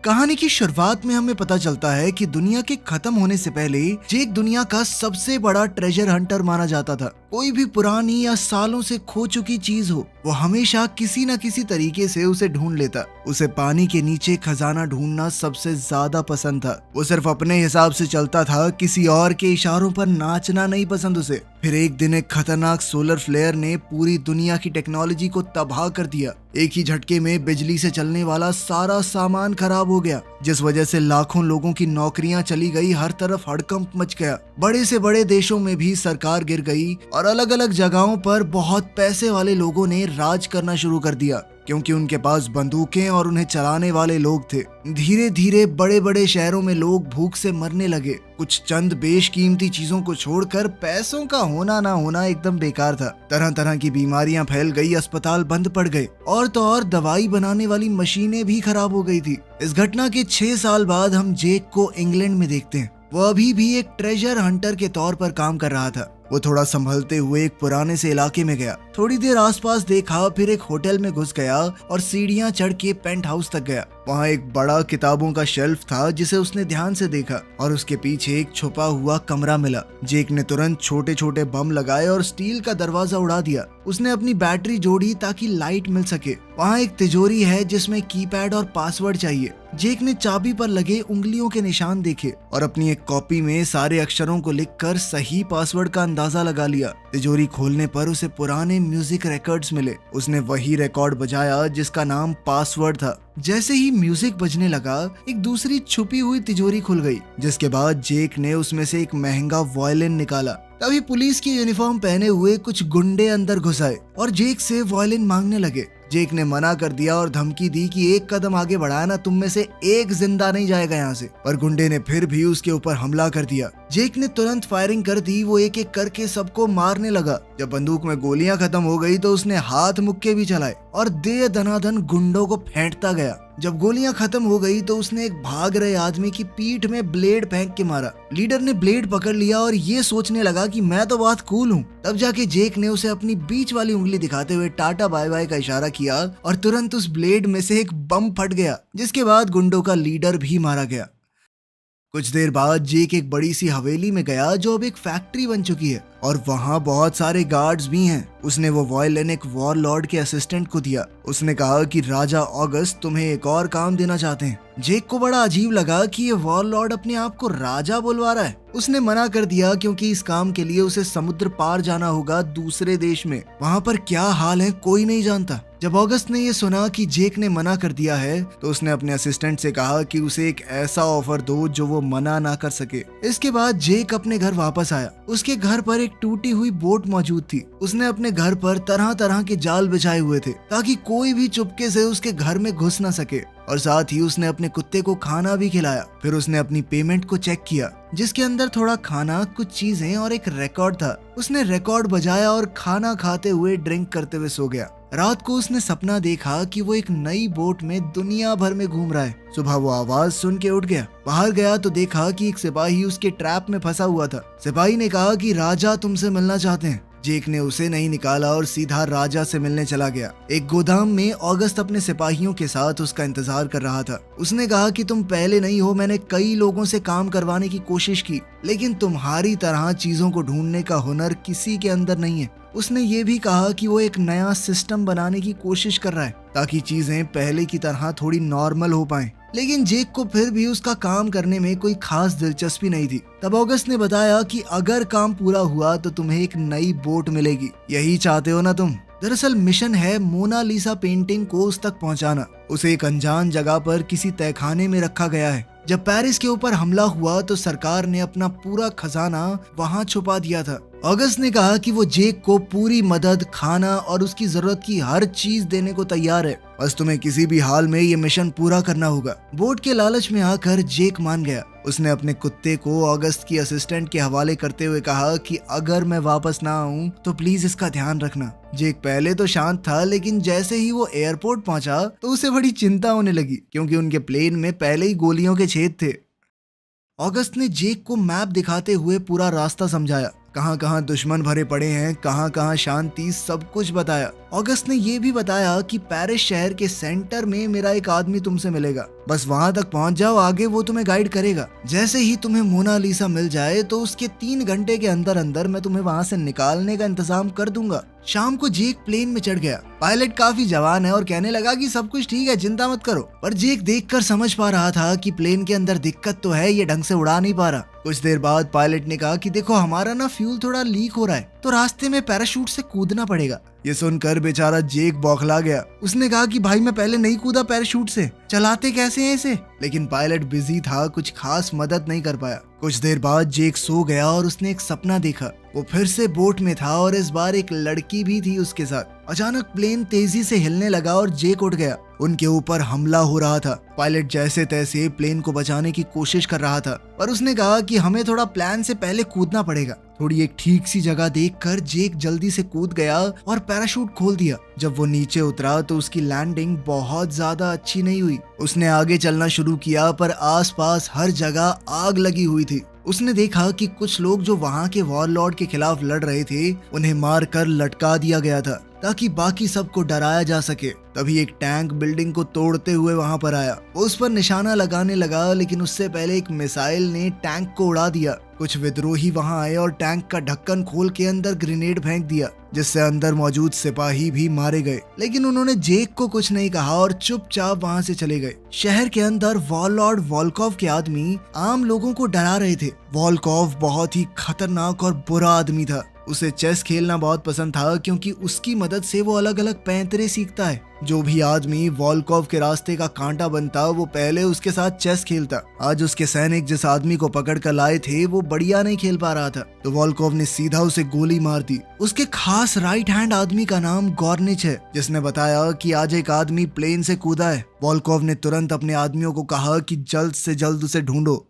कहानी की शुरुआत में हमें पता चलता है कि दुनिया के खत्म होने से पहले जेक दुनिया का सबसे बड़ा ट्रेजर हंटर माना जाता था। कोई भी पुरानी या सालों से खो चुकी चीज हो, वो हमेशा किसी न किसी तरीके से उसे ढूंढ लेता। उसे पानी के नीचे खजाना ढूंढना सबसे ज्यादा पसंद था। वो सिर्फ अपने हिसाब से चलता था, किसी और के इशारों पर नाचना नहीं पसंद उसे। फिर एक दिन एक खतरनाक सोलर फ्लेयर ने पूरी दुनिया की टेक्नोलॉजी को तबाह कर दिया। एक ही झटके में बिजली से चलने वाला सारा सामान खराब हो गया, जिस वजह से लाखों लोगों की नौकरियां चली गई। हर तरफ हड़कंप मच गया। बड़े से बड़े देशों में भी सरकार गिर गई और अलग अलग जगहों पर बहुत पैसे वाले लोगों ने राज करना शुरू कर दिया, क्योंकि उनके पास बंदूकें और उन्हें चलाने वाले लोग थे। धीरे धीरे बड़े बड़े शहरों में लोग भूख से मरने लगे। कुछ चंद बेशकीमती चीजों को छोड़कर पैसों का होना ना होना एकदम बेकार था। तरह तरह की बीमारियां फैल गई, अस्पताल बंद पड़ गए और तो और दवाई बनाने वाली मशीनें भी खराब हो गई थी। इस घटना के 6 साल बाद हम जेक को इंग्लैंड में देखते हैं। वो अभी भी एक ट्रेजर हंटर के तौर पर काम कर रहा था। वो थोड़ा संभलते हुए एक पुराने से इलाके में गया। थोड़ी देर आसपास देखा, फिर एक होटल में घुस गया और सीढ़ियां चढ़ के पेंट हाउस तक गया। वहाँ एक बड़ा किताबों का शेल्फ था, जिसे उसने ध्यान से देखा और उसके पीछे एक छुपा हुआ कमरा मिला। जेक ने तुरंत छोटे छोटे बम लगाए और स्टील का दरवाजा उड़ा दिया। उसने अपनी बैटरी जोड़ी ताकि लाइट मिल सके। वहाँ एक तिजोरी है जिसमें कीपैड और पासवर्ड चाहिए। जेक ने चाबी पर लगे उंगलियों के निशान देखे और अपनी एक कॉपी में सारे अक्षरों को लिखकर सही पासवर्ड का अंदाजा लगा लिया। तिजोरी खोलने पर उसे पुराने म्यूजिक रिकॉर्ड्स मिले। उसने वही रिकॉर्ड बजाया जिसका नाम पासवर्ड था। जैसे ही म्यूजिक बजने लगा, एक दूसरी छुपी हुई तिजोरी खुल गई, जिसके बाद जेक ने उसमें से एक महंगा वायलिन निकाला। तभी पुलिस की यूनिफॉर्म पहने हुए कुछ गुंडे अंदर घुस आए और जेक से वायलिन मांगने लगे। जेक ने मना कर दिया और धमकी दी कि एक कदम आगे बढ़ाया ना, तुम में से एक जिंदा नहीं जाएगा यहाँ से। पर गुंडे ने फिर भी उसके ऊपर हमला कर दिया। जेक ने तुरंत फायरिंग कर दी। वो एक एक करके सबको मारने लगा। जब बंदूक में गोलियां खत्म हो गई तो उसने हाथ मुक्के भी चलाए और दे दनादन गुंडों को फेंटता गया। जब गोलियां खत्म हो गई तो उसने एक भाग रहे आदमी की पीठ में ब्लेड फेंक के मारा। लीडर ने ब्लेड पकड़ लिया और ये सोचने लगा कि मैं तो बहुत कूल हूँ। तब जाके जेक ने उसे अपनी बीच वाली उंगली दिखाते हुए टाटा बाय बाय का इशारा किया और तुरंत उस ब्लेड में से एक बम फट गया, जिसके बाद गुंडों का लीडर भी मारा गया। कुछ देर बाद जेक एक बड़ी सी हवेली में गया जो अब एक फैक्ट्री बन चुकी है और वहाँ बहुत सारे गार्ड्स भी हैं। उसने वो वायलिन एक वॉर लॉर्ड के असिस्टेंट को दिया। उसने कहा कि राजा ऑगस्ट तुम्हें एक और काम देना चाहते हैं। जेक को बड़ा अजीब लगा कि ये वॉर लॉर्ड अपने आप को राजा बुलवा रहा है। उसने मना कर दिया, क्योंकि इस काम के लिए उसे समुद्र पार जाना होगा दूसरे देश में। वहाँ पर क्या हाल है कोई नहीं जानता। जब ऑगस्ट ने ये सुना कि जेक ने मना कर दिया है तो उसने अपने असिस्टेंट से कहा कि उसे एक ऐसा ऑफर दो जो वो मना ना कर सके। इसके बाद जेक अपने घर वापस आया। उसके घर पर एक टूटी हुई बोट मौजूद थी। उसने अपने घर पर तरह तरह के जाल बिछाए हुए थे ताकि कोई भी चुपके से उसके घर में घुस ना सके, और साथ ही उसने अपने कुत्ते को खाना भी खिलाया। फिर उसने अपनी पेमेंट को चेक किया, जिसके अंदर थोड़ा खाना, कुछ चीजें और एक रिकॉर्ड था। उसने रिकॉर्ड बजाया और खाना खाते हुए ड्रिंक करते हुए सो गया। रात को उसने सपना देखा कि वो एक नई बोट में दुनिया भर में घूम रहा है। सुबह वो आवाज सुन के उठ गया। बाहर गया तो देखा कि एक सिपाही उसके ट्रैप में फंसा हुआ था। सिपाही ने कहा कि राजा तुमसे मिलना चाहते हैं। जेक ने उसे नहीं निकाला और सीधा राजा से मिलने चला गया। एक गोदाम में ऑगस्ट अपने सिपाहियों के साथ उसका इंतजार कर रहा था। उसने कहा कि तुम पहले नहीं हो, मैंने कई लोगों से काम करवाने की कोशिश की, लेकिन तुम्हारी तरह चीजों को ढूंढने का हुनर किसी के अंदर नहीं है। उसने ये भी कहा कि वो एक नया सिस्टम बनाने की कोशिश कर रहा है ताकि चीजें पहले की तरह थोड़ी नॉर्मल हो पाएं। लेकिन जेक को फिर भी उसका काम करने में कोई खास दिलचस्पी नहीं थी। तब ऑगस्ट ने बताया कि अगर काम पूरा हुआ तो तुम्हें एक नई बोट मिलेगी। यही चाहते हो ना तुम? दरअसल मिशन है मोनालिसा पेंटिंग को उस तक पहुंचाना। उसे एक अनजान जगह पर किसी तहखाने में रखा गया है। जब पेरिस के ऊपर हमला हुआ तो सरकार ने अपना पूरा खजाना वहां छुपा दिया था। ऑगस्ट ने कहा कि वो जेक को पूरी मदद, खाना और उसकी जरूरत की हर चीज देने को तैयार है। बस तुम्हें किसी भी हाल में ये मिशन पूरा करना होगा। बोट के लालच में आकर जेक मान गया। उसने अपने कुत्ते को ऑगस्ट की असिस्टेंट के हवाले करते हुए कहा कि अगर मैं वापस ना आऊं तो प्लीज इसका ध्यान रखना। जेक पहले तो शांत था, लेकिन जैसे ही वो एयरपोर्ट पहुंचा तो उसे बड़ी चिंता होने लगी, क्योंकि उनके प्लेन में पहले ही गोलियों के छेद थे। ऑगस्ट ने जेक को मैप दिखाते हुए पूरा रास्ता समझाया। कहाँ कहाँ दुश्मन भरे पड़े हैं, कहाँ कहाँ शांति, सब कुछ बताया। ऑगस्ट ने ये भी बताया कि पेरिस शहर के सेंटर में मेरा एक आदमी तुमसे मिलेगा, बस वहां तक पहुंच जाओ, आगे वो तुम्हें गाइड करेगा। जैसे ही तुम्हें मोनालिसा मिल जाए तो उसके 3 घंटे के अंदर अंदर मैं तुम्हें वहां से निकालने का इंतजाम कर दूंगा। शाम को जेक प्लेन में चढ़ गया। पायलट काफी जवान है और कहने लगा कि सब कुछ ठीक है, चिंता मत करो। पर जेक देखकर समझ पा रहा था कि प्लेन के अंदर दिक्कत तो है, ये ढंग से उड़ा नहीं पा रहा। कुछ देर बाद पायलट ने कहा कि देखो हमारा ना फ्यूल थोड़ा लीक हो रहा है, तो रास्ते में पैराशूट से कूदना पड़ेगा। ये सुनकर बेचारा जेक बौखला गया। उसने कहा कि भाई मैं पहले नहीं कूदा पैराशूट से, चलाते कैसे हैं इसे? लेकिन पायलट बिजी था, कुछ खास मदद नहीं कर पाया। कुछ देर बाद जेक सो गया और उसने एक सपना देखा। वो फिर से बोट में था और इस बार एक लड़की भी थी उसके साथ। अचानक प्लेन तेजी से हिलने लगा और जेक उठ गया। उनके ऊपर हमला हो रहा था। पायलट जैसे तैसे प्लेन को बचाने की कोशिश कर रहा था, पर उसने कहा कि हमें थोड़ा प्लान से पहले कूदना पड़ेगा। थोड़ी एक ठीक सी जगह देखकर जेक जल्दी से कूद गया और पैराशूट खोल दिया। जब वो नीचे उतरा तो उसकी लैंडिंग बहुत ज्यादा अच्छी नहीं हुई। उसने आगे चलना शुरू किया पर आसपास हर जगह आग लगी हुई थी। उसने देखा कि कुछ लोग जो वहां के वॉरलॉर्ड के खिलाफ लड़ रहे थे, उन्हें मारकर लटका दिया गया था ताकि बाकी सबको डराया जा सके। तभी एक टैंक बिल्डिंग को तोड़ते हुए वहां पर आया। वो उस पर निशाना लगाने लगा, लेकिन उससे पहले एक मिसाइल ने टैंक को उड़ा दिया। कुछ विद्रोही वहां आए और टैंक का ढक्कन खोल के अंदर ग्रेनेड फेंक दिया, जिससे अंदर मौजूद सिपाही भी मारे गए। लेकिन उन्होंने जेक को कुछ नहीं कहा और चुपचाप वहां से चले गए। शहर के अंदर वॉरलॉर्ड वोल्कोव के आदमी आम लोगों को डरा रहे थे। वोल्कोव बहुत ही खतरनाक और बुरा आदमी था। उसे चेस खेलना बहुत पसंद था, क्योंकि उसकी मदद से वो अलग अलग पैंतरे सीखता है। जो भी आदमी वोल्कोव के रास्ते का कांटा बनता, वो पहले उसके साथ चेस खेलता। आज उसके सैनिक जिस आदमी को पकड़ कर लाए थे, वो बढ़िया नहीं खेल पा रहा था, तो वोल्कोव ने सीधा उसे गोली मार दी। उसके खास राइट हैंड आदमी का नाम गॉर्निच है, जिसने बताया कि आज एक आदमी प्लेन से कूदा है। वोल्कोव ने तुरंत अपने आदमियों को कहा कि जल्द से जल्द उसे ढूंढो।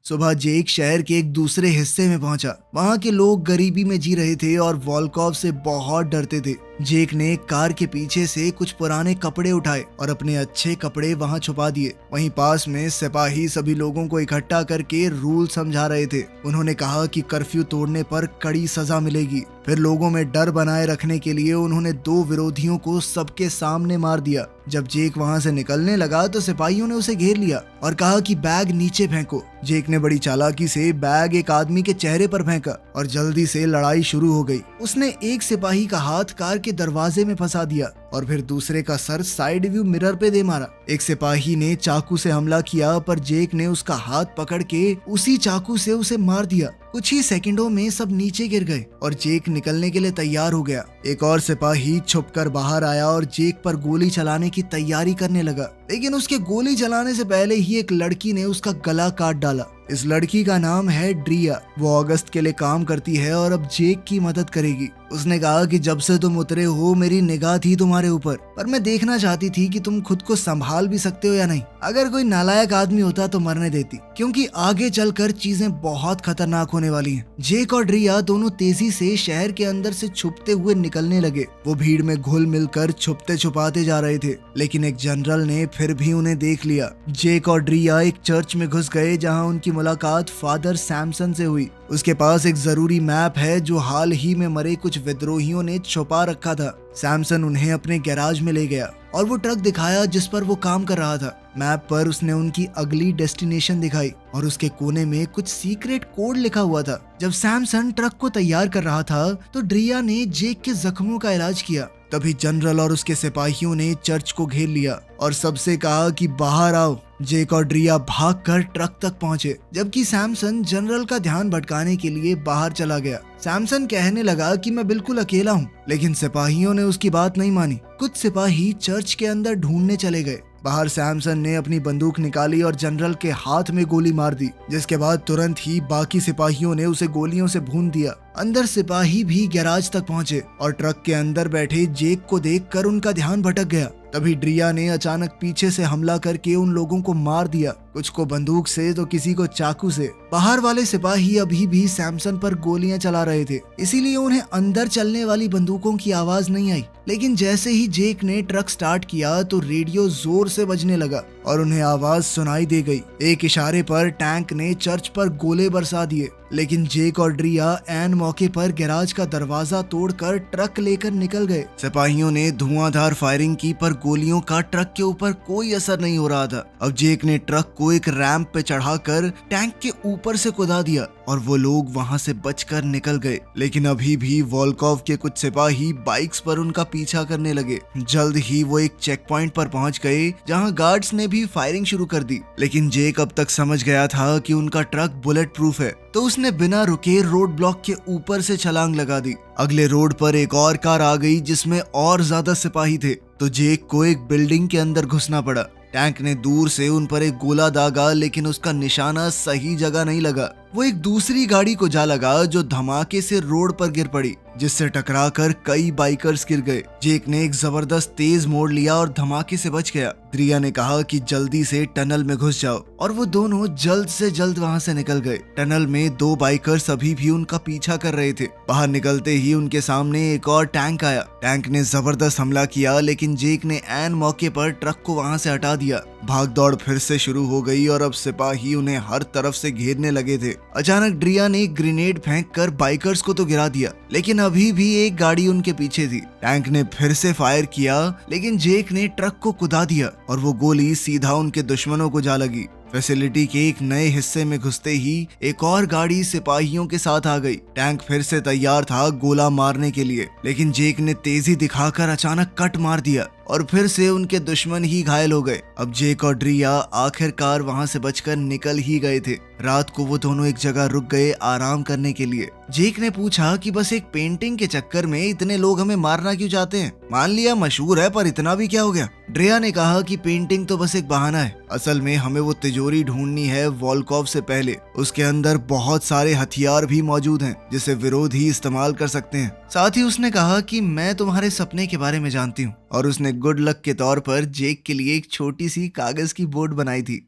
सुबह जेक शहर के एक दूसरे हिस्से में पहुंचा। वहां के लोग गरीबी में जी रहे थे और वोल्कोव से बहुत डरते थे। जेक ने कार के पीछे से कुछ पुराने कपड़े उठाए और अपने अच्छे कपड़े वहां छुपा दिए। वहीं पास में सिपाही सभी लोगों को इकट्ठा करके रूल समझा रहे थे। उन्होंने कहा कि कर्फ्यू तोड़ने पर कड़ी सजा मिलेगी। फिर लोगों में डर बनाए रखने के लिए उन्होंने 2 विरोधियों को सबके सामने मार दिया। जब जेक वहां से निकलने लगा तो सिपाहियों ने उसे घेर लिया और कहा कि बैग नीचे फेंको। जेक ने बड़ी चालाकी से बैग एक आदमी के चेहरे पर फेंका और जल्दी से लड़ाई शुरू हो गई। उसने एक सिपाही का हाथ कार के दरवाजे में फंसा दिया और फिर दूसरे का सर साइड व्यू मिरर पे दे मारा। एक सिपाही ने चाकू से हमला किया, पर जेक ने उसका हाथ पकड़ के उसी चाकू से उसे मार दिया। कुछ ही सेकंडों में सब नीचे गिर गए और जेक निकलने के लिए तैयार हो गया। एक और सिपाही छुपकर बाहर आया और जेक पर गोली चलाने की तैयारी करने लगा, लेकिन उसके गोली चलाने से पहले ही एक लड़की ने उसका गला काट डाला। इस लड़की का नाम है ड्रिया। वो अगस्त के लिए काम करती है और अब जेक की मदद करेगी। उसने कहा कि जब से तुम उतरे हो मेरी निगाह थी तुम्हारे ऊपर, पर मैं देखना चाहती थी कि तुम खुद को संभाल भी सकते हो या नहीं। अगर कोई नालायक आदमी होता तो मरने देती, क्योंकि आगे चलकर चीजें बहुत खतरनाक होने वाली हैं। जेक और ड्रिया दोनों तेजी से शहर के अंदर से छुपते हुए निकलने लगे। वो भीड़ में घुल मिलकर छुपते छुपाते जा रहे थे, लेकिन एक जनरल ने फिर भी उन्हें देख लिया। जेक और ड्रिया एक चर्च में घुस गए, जहां उनकी मुलाकात फादर सैमसन से हुई। उसके पास एक जरूरी मैप है जो हाल ही में मरे कुछ विद्रोहियों ने छुपा रखा था। सैमसन उन्हें अपने गैराज में ले गया और वो ट्रक दिखाया जिस पर वो काम कर रहा था। मैप पर उसने उनकी अगली डेस्टिनेशन दिखाई और उसके कोने में कुछ सीक्रेट कोड लिखा हुआ था। जब सैमसन ट्रक को तैयार कर रहा था तो ड्रिया ने जेक के जख्मों का इलाज किया। तभी जनरल और उसके सिपाहियों ने चर्च को घेर लिया और सबसे कहा कि बाहर आओ। जेक और ड्रिया भागकर ट्रक तक पहुंचे, जबकि सैमसन जनरल का ध्यान भटकाने के लिए बाहर चला गया। सैमसन कहने लगा कि मैं बिल्कुल अकेला हूँ, लेकिन सिपाहियों ने उसकी बात नहीं मानी। कुछ सिपाही चर्च के अंदर ढूंढने चले गए। बाहर सैमसन ने अपनी बंदूक निकाली और जनरल के हाथ में गोली मार दी, जिसके बाद तुरंत ही बाकी सिपाहियों ने उसे गोलियों से भून दिया। अंदर सिपाही भी गैराज तक पहुंचे और ट्रक के अंदर बैठे जेक को देखकर उनका ध्यान भटक गया। तभी ड्रिया ने अचानक पीछे से हमला करके उन लोगों को मार दिया, कुछ को बंदूक से तो किसी को चाकू से। बाहर वाले सिपाही अभी भी सैमसन पर गोलियां चला रहे थे, इसीलिए उन्हें अंदर चलने वाली बंदूकों की आवाज नहीं आई। लेकिन जैसे ही जेक ने ट्रक स्टार्ट किया तो रेडियो जोर से बजने लगा और उन्हें आवाज सुनाई दे गई। एक इशारे पर टैंक ने चर्च पर गोले बरसा दिए, लेकिन जेक और ड्रिया एन मौके पर गैराज का दरवाजा तोड़कर ट्रक लेकर निकल गए। सिपाहियों ने धुआंधार फायरिंग की पर गोलियों का ट्रक के ऊपर कोई असर नहीं हो रहा था। अब जेक ने ट्रक को एक रैंप पे चढ़ाकर टैंक के ऊपर से कुदा दिया और वो लोग वहां से बचकर निकल गए। लेकिन अभी भी वोल्कोव के कुछ सिपाही बाइक्स पर उनका पीछा करने लगे। जल्द ही वो एक चेक पॉइंट पर पहुंच गए जहां गार्ड्स ने भी फायरिंग शुरू कर दी। लेकिन जेक अब तक समझ गया था कि उनका ट्रक बुलेट प्रूफ है, तो उसने बिना रुके रोड ब्लॉक के ऊपर से छलांग लगा दी। अगले रोड पर एक और कार आ गई जिसमें और ज्यादा सिपाही थे, तो जेक को एक बिल्डिंग के अंदर घुसना पड़ा। टैंक ने दूर से उन पर एक गोला दागा, लेकिन उसका निशाना सही जगह नहीं लगा। वो एक दूसरी गाड़ी को जा लगा जो धमाके से रोड पर गिर पड़ी, जिससे टकराकर कई बाइकर्स गिर गए। जेक ने एक जबरदस्त तेज मोड़ लिया और धमाके से बच गया। ड्रिया ने कहा कि जल्दी से टनल में घुस जाओ, और वो दोनों जल्द से जल्द वहां से निकल गए। टनल में दो बाइकर्स अभी भी उनका पीछा कर रहे थे। बाहर निकलते ही उनके सामने एक और टैंक आया। टैंक ने जबरदस्त हमला किया, लेकिन जेक ने ऐन मौके पर ट्रक को वहां से हटा दिया। भाग दौड़ फिर से शुरू हो गई और अब सिपाही उन्हें हर तरफ से घेरने लगे थे। अचानक ड्रिया ने एक ग्रेनेड फेंककर बाइकर्स को तो गिरा दिया, लेकिन अभी भी एक गाड़ी उनके पीछे थी। टैंक ने फिर से फायर किया, लेकिन जेक ने ट्रक को कुदा दिया और वो गोली सीधा उनके दुश्मनों को जा लगी। फैसिलिटी के एक नए हिस्से में घुसते ही एक और गाड़ी सिपाहियों के साथ आ गई। टैंक फिर से तैयार था गोला मारने के लिए, लेकिन जेक ने तेजी दिखाकर अचानक कट मार दिया और फिर से उनके दुश्मन ही घायल हो गए। अब जेक और ड्रिया आखिरकार वहां से बचकर निकल ही गए थे। रात को वो दोनों एक जगह रुक गए आराम करने के लिए। जेक ने पूछा कि बस एक पेंटिंग के चक्कर में इतने लोग हमें मारना क्यों चाहते हैं? मान लिया मशहूर है, पर इतना भी क्या हो गया? ड्रिया ने कहा कि पेंटिंग तो बस एक बहाना है, असल में हमें वो तिजोरी ढूंढनी है वोल्कोव से पहले। उसके अंदर बहुत सारे हथियार भी मौजूद हैं जिसे विरोधी इस्तेमाल कर सकते हैं। साथ ही उसने कहा कि मैं तुम्हारे सपने के बारे में जानती हूँ, और उसने गुड लक के तौर पर जेक के लिए एक छोटी सी कागज की बोर्ड बनाई थी।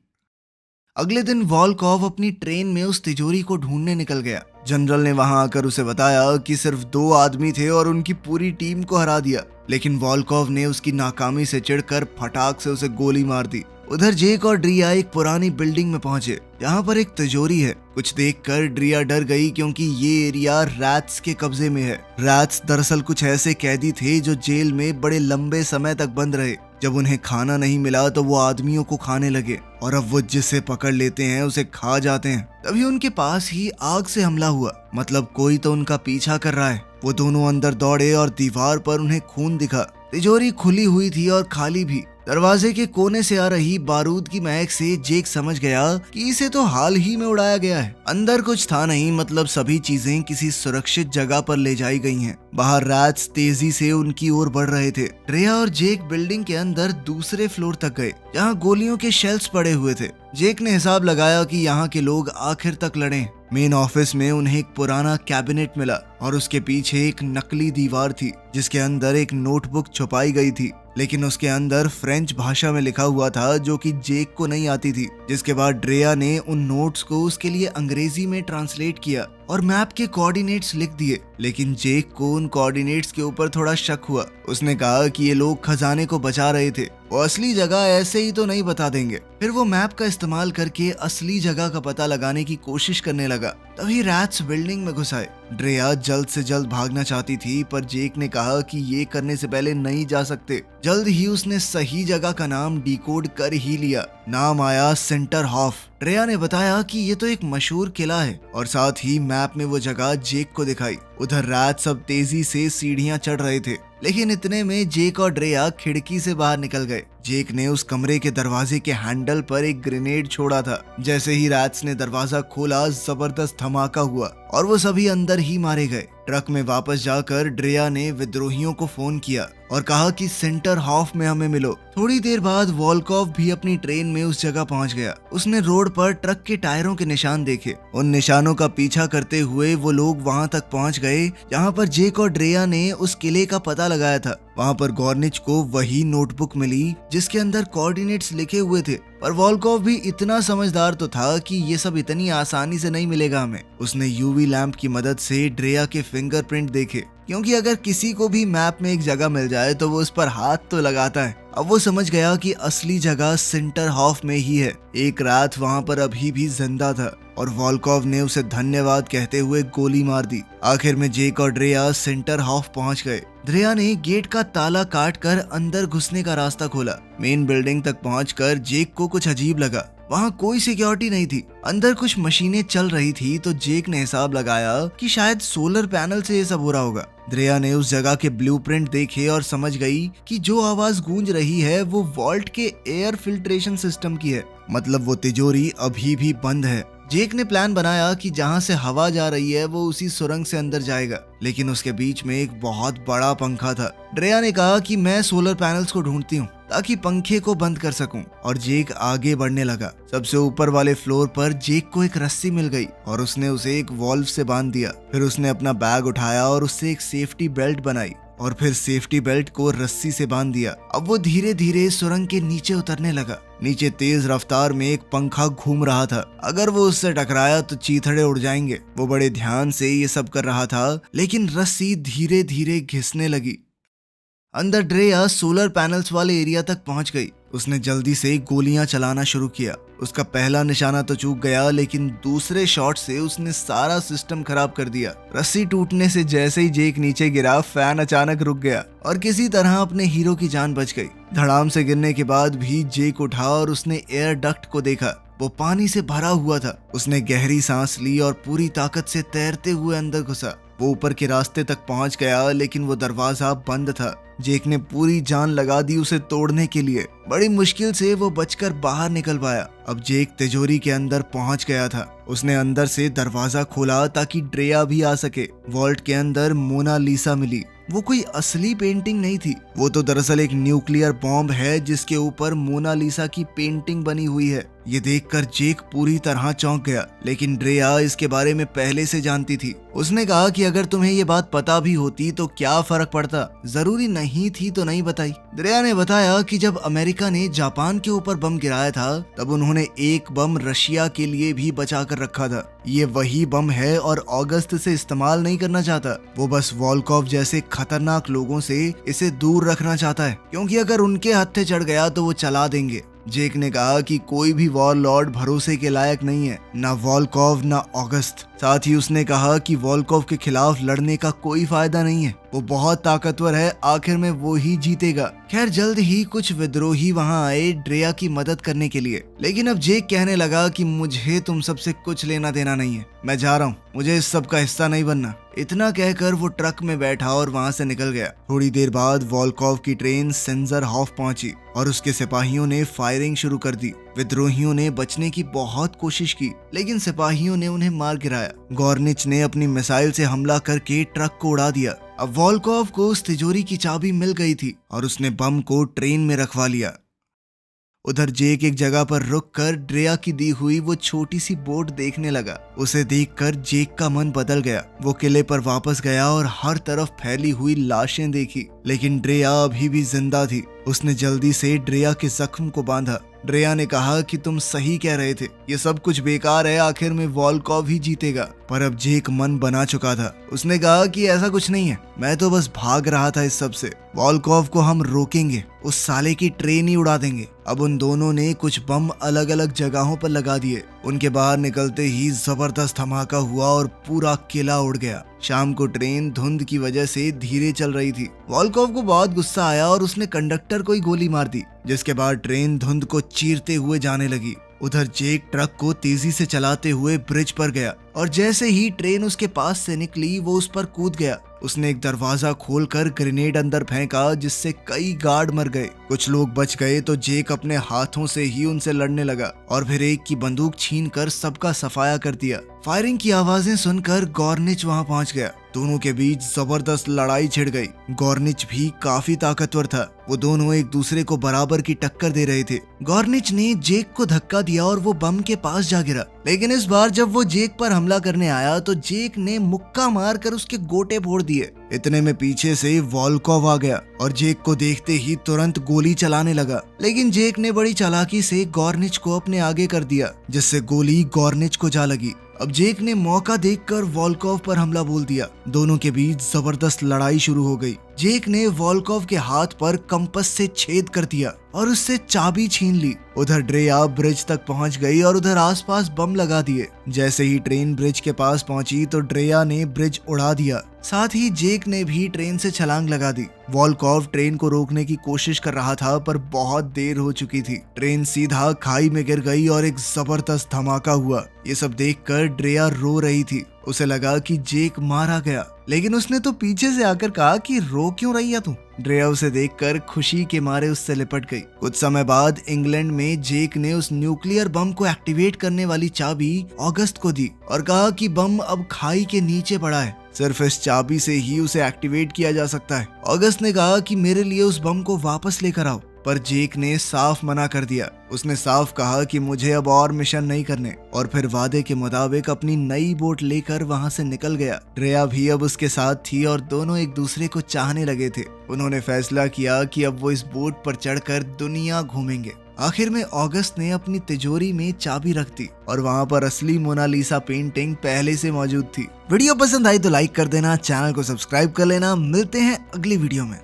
अगले दिन वोल्कोव अपनी ट्रेन में उस तिजोरी को ढूंढने निकल गया। जनरल ने वहां आकर उसे बताया कि सिर्फ 2 आदमी थे और उनकी पूरी टीम को हरा दिया, लेकिन वोल्कोव ने उसकी नाकामी से चिढ़कर फटाक से उसे गोली मार दी। उधर जेक और ड्रिया एक पुरानी बिल्डिंग में पहुंचे जहां पर एक तिजोरी है। कुछ देखकर ड्रिया डर गई क्योंकि ये एरिया रैट्स के कब्जे में है। रैट्स दरअसल कुछ ऐसे कैदी थे जो जेल में बड़े लंबे समय तक बंद रहे। जब उन्हें खाना नहीं मिला तो वो आदमियों को खाने लगे, और अब वो जिसे पकड़ लेते हैं उसे खा जाते हैं। तभी उनके पास ही आग से हमला हुआ, मतलब कोई तो उनका पीछा कर रहा है। वो दोनों अंदर दौड़े और दीवार पर उन्हें खून दिखा। तिजोरी खुली हुई थी और खाली भी। दरवाजे के कोने से आ रही बारूद की महक से जेक समझ गया कि इसे तो हाल ही में उड़ाया गया है। अंदर कुछ था नहीं, मतलब सभी चीजें किसी सुरक्षित जगह पर ले जाई गई हैं। बाहर रैट्स तेजी से उनकी ओर बढ़ रहे थे। ड्रिया और जेक बिल्डिंग के अंदर दूसरे फ्लोर तक गए जहां गोलियों के शेल्फ्स पड़े हुए थे। जेक ने हिसाब लगाया कि यहाँ के लोग आखिर तक लड़े। मेन ऑफिस में उन्हें एक पुराना कैबिनेट मिला और उसके पीछे एक नकली दीवार थी जिसके अंदर एक नोटबुक छुपाई गई थी, लेकिन उसके अंदर फ्रेंच भाषा में लिखा हुआ था जो कि जेक को नहीं आती थी। जिसके बाद ड्रिया ने उन नोट्स को उसके लिए अंग्रेजी में ट्रांसलेट किया और मैप के कोऑर्डिनेट्स लिख दिए, लेकिन जेक को उन कोऑर्डिनेट्स के ऊपर थोड़ा शक हुआ। उसने कहा कि ये लोग खजाने को बचा रहे थे, वो असली जगह ऐसे ही तो नहीं बता देंगे। फिर वो मैप का इस्तेमाल करके असली जगह का पता लगाने की कोशिश करने लगा। तभी रैट्स बिल्डिंग में घुस आए। ड्रिया जल्द से जल्द भागना चाहती थी, पर जेक ने कहा कि ये करने से पहले नहीं जा सकते। जल्द ही उसने सही जगह का नाम डिकोड कर ही लिया। नाम आया सेंटर हॉफ। ड्रिया ने बताया कि ये तो एक मशहूर किला है, और साथ ही मैप में वो जगह जेक को दिखाई। उधर रैट्स सब तेजी से सीढ़ियां चढ़ रहे थे, लेकिन इतने में जेक और ड्रिया खिड़की से बाहर निकल गए। जेक ने उस कमरे के दरवाजे के हैंडल पर एक ग्रेनेड छोड़ा था। जैसे ही रैट्स ने दरवाजा खोला, जबरदस्त धमाका हुआ और वो सभी अंदर ही मारे गए। ट्रक में वापस जाकर ड्रिया ने विद्रोहियों को फोन किया और कहा कि सेंटर हॉफ में हमें मिलो। थोड़ी देर बाद वोल्कोव भी अपनी ट्रेन में उस जगह पहुंच गया। उसने रोड पर ट्रक के टायरों के निशान देखे। उन निशानों का पीछा करते हुए वो लोग वहां तक पहुंच गए जहां पर जेक और ड्रिया ने उस किले का पता लगाया था। वहां पर गॉर्निच को वही नोटबुक मिली जिसके अंदर कोऑर्डिनेट्स लिखे हुए थे, पर वोल्कोव भी इतना समझदार तो था कि ये सब इतनी आसानी से नहीं मिलेगा हमें। उसने यूवी लैंप की मदद से ड्रिया के फिंगरप्रिंट देखे, क्योंकि अगर किसी को भी मैप में एक जगह मिल जाए तो वो उस पर हाथ तो लगाता है। अब वो समझ गया कि असली जगह सेंटर हॉफ में ही है। एक रात वहां पर अभी भी जिंदा था। और वॉल्कोव ने उसे धन्यवाद कहते हुए गोली मार दी। आखिर में जेक और ड्रेया सेंटर हाफ पहुंच गए। ड्रेया ने गेट का ताला काट कर अंदर घुसने का रास्ता खोला। मेन बिल्डिंग तक पहुंचकर जेक को कुछ अजीब लगा। वहाँ कोई सिक्योरिटी नहीं थी, अंदर कुछ मशीनें चल रही थी, तो जेक ने हिसाब लगाया कि शायद सोलर पैनल से ये सब हो रहा होगा। ड्रेया ने उस जगह के ब्लूप्रिंट देखे और समझ गई कि जो आवाज गूंज रही है वो वॉल्ट के एयर फिल्ट्रेशन सिस्टम की है, मतलब वो तिजोरी अभी भी बंद है। जेक ने प्लान बनाया कि जहाँ से हवा जा रही है वो उसी सुरंग से अंदर जाएगा, लेकिन उसके बीच में एक बहुत बड़ा पंखा था। ड्रेया ने कहा कि मैं सोलर पैनल्स को ढूंढती हूँ ताकि पंखे को बंद कर सकूं, और जेक आगे बढ़ने लगा। सबसे ऊपर वाले फ्लोर पर जेक को एक रस्सी मिल गई और उसने उसे एक वॉल्व से बांध दिया। फिर उसने अपना बैग उठाया और उससे एक सेफ्टी बेल्ट बनाई और फिर सेफ्टी बेल्ट को रस्सी से बांध दिया। अब वो धीरे धीरे सुरंग के नीचे उतरने लगा। नीचे तेज रफ्तार में एक पंखा घूम रहा था। अगर वो उससे टकराया तो चीथड़े उड़ जाएंगे। वो बड़े ध्यान से ये सब कर रहा था, लेकिन रस्सी धीरे धीरे घिसने लगी। अंदर ड्रेया सोलर पैनल्स वाले एरिया तक पहुंच गई। उसने जल्दी से गोलियां चलाना शुरू किया। उसका पहला निशाना तो चूक गया, लेकिन दूसरे शॉट से उसने सारा सिस्टम खराब कर दिया। रस्सी टूटने से जैसे ही जेक नीचे गिरा, फैन अचानक रुक गया और किसी तरह अपने हीरो की जान बच गई। धड़ाम से गिरने के बाद भी जेक उठा और उसने एयर डक्ट को देखा। वो पानी से भरा हुआ था। उसने गहरी सांस ली और पूरी ताकत से तैरते हुए अंदर घुसा। वो ऊपर के रास्ते तक पहुंच गया, लेकिन वो दरवाजा बंद था। जेक ने पूरी जान लगा दी उसे तोड़ने के लिए। बड़ी मुश्किल से वो बचकर बाहर निकल पाया। अब जेक तिजोरी के अंदर पहुंच गया था। उसने अंदर से दरवाजा खोला ताकि ड्रेया भी आ सके। वॉल्ट के अंदर मोनालिसा मिली। वो कोई असली पेंटिंग नहीं थी, वो तो दरअसल एक न्यूक्लियर बॉम्ब है जिसके ऊपर मोनालिसा की पेंटिंग बनी हुई है। ये देखकर जेक पूरी तरह चौंक गया, लेकिन ड्रेया इसके बारे में पहले से जानती थी। उसने कहा कि अगर तुम्हें ये बात पता भी होती तो क्या फर्क पड़ता, जरूरी नहीं थी तो नहीं बताई। ड्रेया ने बताया कि जब अमेरिका ने जापान के ऊपर बम गिराया था तब उन्होंने एक बम रशिया के लिए भी बचा कर रखा था। ये वही बम है और अगस्त से इस्तेमाल नहीं करना चाहता। वो बस वॉल्कोव जैसे खतरनाक लोगों से इसे दूर रखना चाहता है, क्योंकि अगर उनके हत्थे चढ़ गया तो वो चला देंगे। जेक ने कहा कि कोई भी वॉर लॉर्ड भरोसे के लायक नहीं है, ना वॉल्कोव ना अगस्त। साथ ही उसने कहा कि वॉल्कोव के खिलाफ लड़ने का कोई फायदा नहीं है, वो बहुत ताकतवर है, आखिर में वो ही जीतेगा। खैर जल्द ही कुछ विद्रोही वहां आए ड्रेया की मदद करने के लिए, लेकिन अब जेक कहने लगा कि मुझे तुम सबसे कुछ लेना देना नहीं है, मैं जा रहा हूँ, मुझे इस सब का हिस्सा नहीं बनना। इतना कहकर वो ट्रक में बैठा और वहां से निकल गया। थोड़ी देर बाद वॉल्कोव की ट्रेन सेंजर हाफ पहुंची और उसके सिपाहियों ने फायरिंग शुरू कर दी। विद्रोहियों ने बचने की बहुत कोशिश की, लेकिन सिपाहियों ने उन्हें मार गिराया। गॉर्निच ने अपनी मिसाइल से हमला करके ट्रक को उड़ा दिया। अब वॉल्कोव को उस तिजोरी की चाबी मिल गई थी और उसने बम को ट्रेन में रखवा लिया। उधर जेक एक जगह पर रुककर ड्रेया की दी हुई वो छोटी सी बोट देखने लगा। उसे देखकर जेक का मन बदल गया। वो किले पर वापस गया और हर तरफ फैली हुई लाशें देखी, लेकिन ड्रेया अभी भी जिंदा थी। उसने जल्दी से ड्रेया के जख्म को बांधा। ड्रेया ने कहा कि तुम सही कह रहे थे, ये सब कुछ बेकार है, आखिर में वॉल्कोव ही जीतेगा। पर अब जेक मन बना चुका था। उसने कहा कि ऐसा कुछ नहीं है, मैं तो बस भाग रहा था इस सब से। वॉल्कोव को हम रोकेंगे, उस साले की ट्रेन ही उड़ा देंगे। अब उन दोनों ने कुछ बम अलग अलग जगहों पर लगा दिए। उनके बाहर निकलते ही जबरदस्त धमाका हुआ और पूरा किला उड़ गया। शाम को ट्रेन धुंध की वजह से धीरे चल रही थी। वॉल्कोव को बहुत गुस्सा आया और उसने कंडक्टर को ही गोली मार दी, जिसके बाद ट्रेन धुंध को चीरते हुए जाने लगी। उधर जेक ट्रक को तेजी से चलाते हुए ब्रिज पर गया और जैसे ही ट्रेन उसके पास से निकली वो उस पर कूद गया। उसने एक दरवाजा खोलकर ग्रेनेड अंदर फेंका, जिससे कई गार्ड मर गए। कुछ लोग बच गए तो जेक अपने हाथों से ही उनसे लड़ने लगा और फिर एक की बंदूक छीनकर सबका सफाया कर दिया। फायरिंग की आवाजें सुनकर गॉर्निच वहां पहुंच गया। दोनों के बीच जबरदस्त लड़ाई छिड़ गई। गॉर्निच भी काफी ताकतवर था। वो दोनों एक दूसरे को बराबर की टक्कर दे रहे थे। गॉर्निच ने जेक को धक्का दिया और वो बम के पास जा गिरा, लेकिन इस बार जब वो जेक पर हमला करने आया तो जेक ने मुक्का मारकर उसके गोटे फोड़ दिए। इतने में पीछे से वॉल्कोव आ गया और जेक को देखते ही तुरंत गोली चलाने लगा, लेकिन जेक ने बड़ी चालाकी से गॉर्निच को अपने आगे कर दिया, जिससे गोली गॉर्निच को जा लगी। अब जेक ने मौका देखकर वॉल्कोव पर हमला बोल दिया। दोनों के बीच जबरदस्त लड़ाई शुरू हो गई। जेक ने वॉल्कोव के हाथ पर कंपस से छेद कर दिया और उससे चाबी छीन ली। उधर ड्रेया ब्रिज तक पहुंच गई और उधर आसपास बम लगा दिए। जैसे ही ट्रेन ब्रिज के पास पहुंची तो ड्रेया ने ब्रिज उड़ा दिया। साथ ही जेक ने भी ट्रेन से छलांग लगा दी। वॉलकॉव ट्रेन को रोकने की कोशिश कर रहा था पर बहुत देर हो चुकी थी। ट्रेन सीधा खाई में गिर गई और एक जबरदस्त धमाका हुआ। ये सब देखकर ड्रेया रो रही थी। उसे लगा कि जेक मारा गया, लेकिन उसने तो पीछे से आकर कहा कि रो क्यों रही है तू। ड्रेया उसे देखकर खुशी के मारे उससे लिपट गई। कुछ समय बाद इंग्लैंड में जेक ने उस न्यूक्लियर बम को एक्टिवेट करने वाली चाबी ऑगस्ट को दी और कहा कि बम अब खाई के नीचे पड़ा है, सिर्फ इस चाबी से ही उसे एक्टिवेट किया जा सकता है। ऑगस्ट ने कहा कि मेरे लिए उस बम को वापस लेकर आओ, पर जेक ने साफ मना कर दिया। उसने साफ कहा कि मुझे अब और मिशन नहीं करने, और फिर वादे के मुताबिक अपनी नई बोट लेकर वहां से निकल गया। ड्रेया भी अब उसके साथ थी और दोनों एक दूसरे को चाहने लगे थे। उन्होंने फैसला किया कि अब वो इस बोट पर चढ़कर दुनिया घूमेंगे। आखिर में ऑगस्ट ने अपनी तिजोरी में चाबी रख दी और वहाँ पर असली मोनालिसा पेंटिंग पहले से मौजूद थी। वीडियो पसंद आई तो लाइक कर देना, चैनल को सब्सक्राइब कर लेना। मिलते हैं अगली वीडियो में।